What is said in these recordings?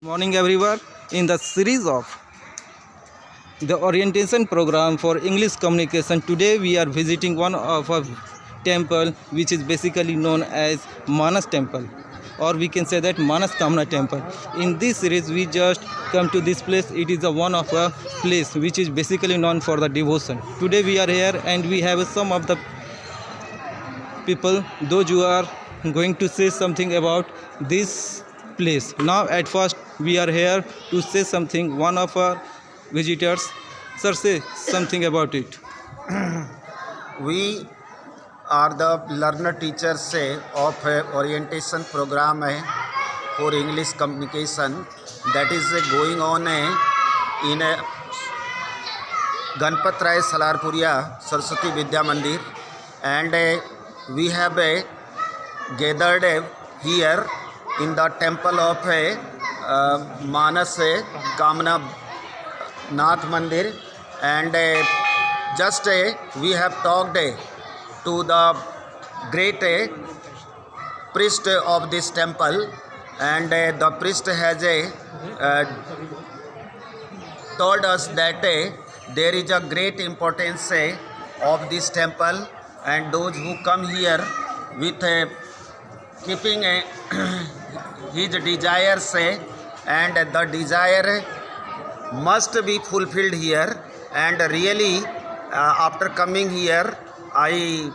Morning everyone. In the series of the orientation program for English communication, today we are visiting one of a temple which is basically known as Manas temple, or we can say that Manas Kamna temple. In this series we just come to this place. It is a one of a place which is basically known for the devotion. Today we are here and we have some of the people, those who are going to say something about this place. Now at first we are here to say something. One of our visitors, sir, say something about it. We are the learner teachers से of a orientation program है for English communication that is going on in a Ganpat Rai Salarpuria Saraswati Vidya Mandir, and we have gathered here in the temple of Manas Kamna Nath Mandir, and just we have talked to the great priest of this temple, and the priest has told us that there is a great importance of this temple, and those who come here with keeping his desires and the desire must be fulfilled here. And really after coming here I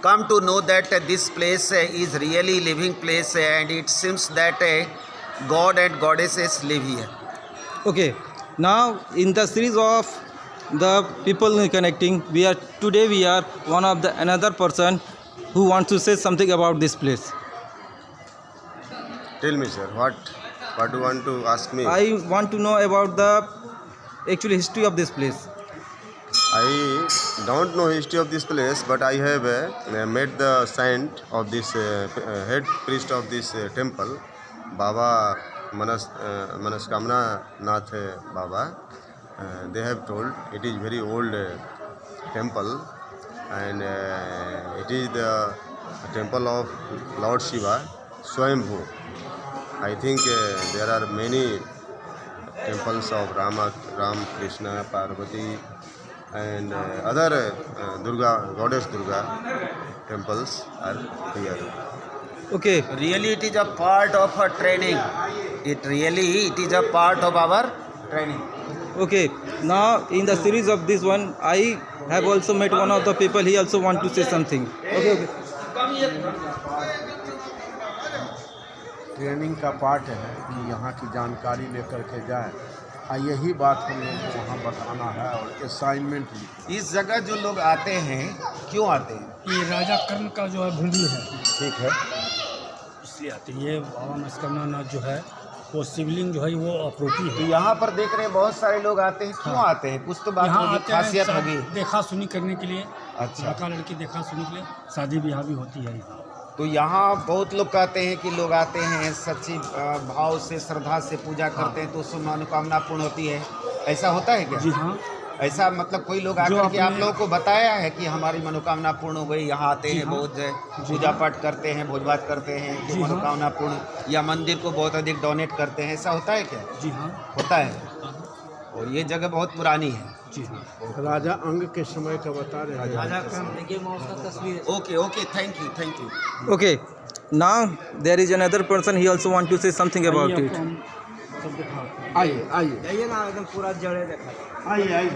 come to know that this place is really living place, and it seems that God and goddesses live here. Okay, now in the series of the people connecting, we are one of the another person who wants to say something about this place. Tell me, sir, what do you want to ask me? I want to know about the actual history of this place. I don't know history of this place, but I have met the saint of this head priest of this temple, Baba Manaskamna Nath Baba. They have told it is very old temple, and it is the temple of Lord Shiva, Swayambhu. I think there are many temples of Ram, Krishna, Parvati, and other goddess Durga temples are here. Okay, Really it is a part of our training. It is a part of our training. okay. Now in the series of this one, I have also met one of the people. He also want to say something. Okay. Training का part है कि यहाँ की जानकारी लेकर के जाए, यही बात हम लोग को वहाँ बताना है और असाइनमेंट भी। इस जगह जो लोग आते हैं क्यों आते हैं? ये राजा कर्ण का जो है भूमि है, ठीक है, इसलिए आते हैं। ये बाबा मनस्कामना नाथ जो है वो शिवलिंग जो है वो अप्रोटी तो है। यहाँ पर देख रहे हैं बहुत सारे लोग आते हैं, क्यों आते हैं? कुछ तो बात यहाँ होगी, आते हैं खासियत होगी। देखा सुनी करने के लिए, अच्छा। लड़का लड़की देखा सुनी के लिए, शादी ब्याह भी होती है यहाँ। तो यहाँ बहुत लोग कहते हैं कि लोग आते हैं सच्ची भाव से, श्रद्धा से पूजा करते हैं तो उसमें मनोकामना पूर्ण होती है। ऐसा होता है क्या? जी हाँ, ऐसा मतलब कोई लोग आकर के आप लोगों को बताया है कि हमारी मनोकामना पूर्ण हो गई, यहाँ आते हैं, बहुत पूजा पाठ करते हैं, भोज भात करते हैं कि मनोकामना पूर्ण, या मंदिर को बहुत अधिक डोनेट करते हैं, ऐसा होता है क्या? जी हाँ, होता है। और ये जगह बहुत पुरानी है। जी हाँ। राजा अंग के समय का बता रहे हैं। Okay okay, thank you. Okay. Now there is another person. He also want to say something about it. आइए आइए ना, एकदम पूरा जड़े देखा। आइए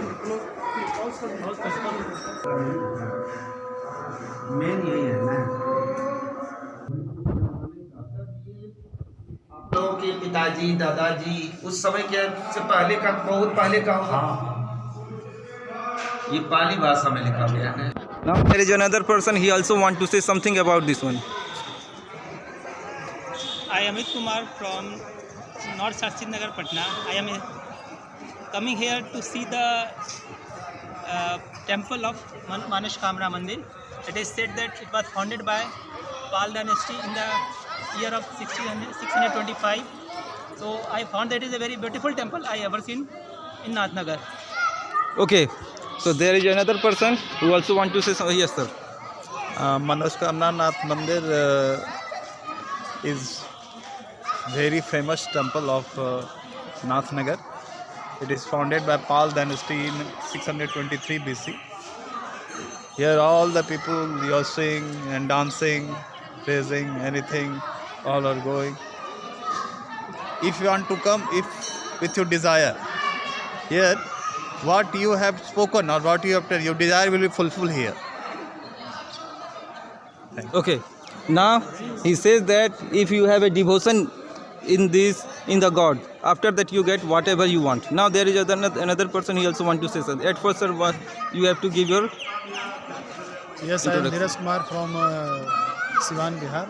मेन यही है ना। लोगों के पिताजी, दादाजी उस समय के से पहले का, बहुत पहले का होगा। ये पाली भाषा में लिखा गया है। Now there is another person. He also want to say something about this one. I am Amit Kumar from North Sarchit Nagar, Patna. I am coming here to see the temple of Manas Kamna Mandir. It is said that it was founded by Pal dynasty in the year of 625. So I found that it is a very beautiful temple I ever seen in Nath Nagar. Okay. So there is another person who also want to say something. Yes, sir. Manaskamna Nath Mandir is very famous temple of Nath Nagar. It is founded by Pal dynasty in 623 BC. Here all the people, they are singing and dancing, praising, anything, all are going. If you want to come, if with your desire, here what you have spoken or what you have told, your desire will be fulfilled here. Okay. Now he says that if you have a devotion in the God, after that you get whatever you want. Now there is another person, he also want to say something. At first, sir, what you have to give your Yes, I am Neeraj Kumar from Siwan, Bihar.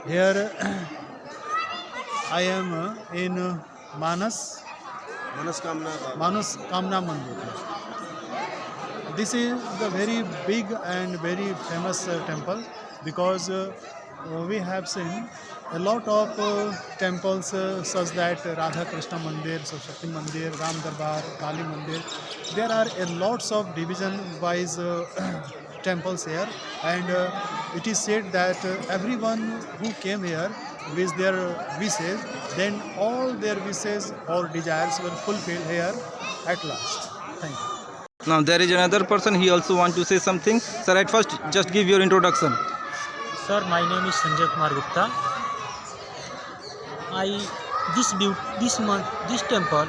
Here I am in Manas Kamna Mandir. This is the very big and very famous temple because we have seen a lot of temples such that Radha Krishna Mandir, Saraswati Mandir, Ram Darbar, Kali Mandir. There are a lots of division wise temples here, and it is said that everyone who came here with their wishes, then all their wishes or desires were fulfilled here at last. Thank you. Now there is another person, he also want to say something. Sir, at first just give your introduction. Sir, my name is Sanjay Kumar Gupta. This temple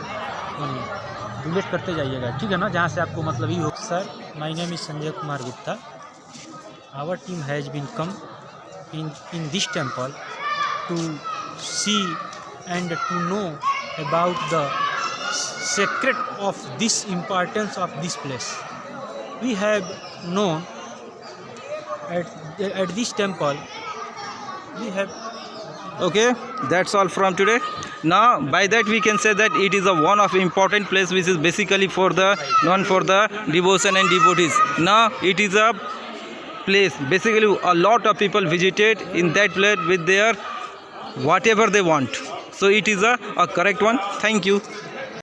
delete करते जाइएगा, ठीक है ना, जहाँ से आपको मतलब ही हो. Sir, my name is Sanjay Kumar Gupta. Our team has been come in this temple to see and to know about the secret of this importance of this place. We have known at this temple we have. Okay, that's all from today. Now by that we can say that it is a one of important place which is basically for the known for the devotion and devotees. Now it is a place basically a lot of people visited in that place with their whatever they want. So it is a correct one. Thank you.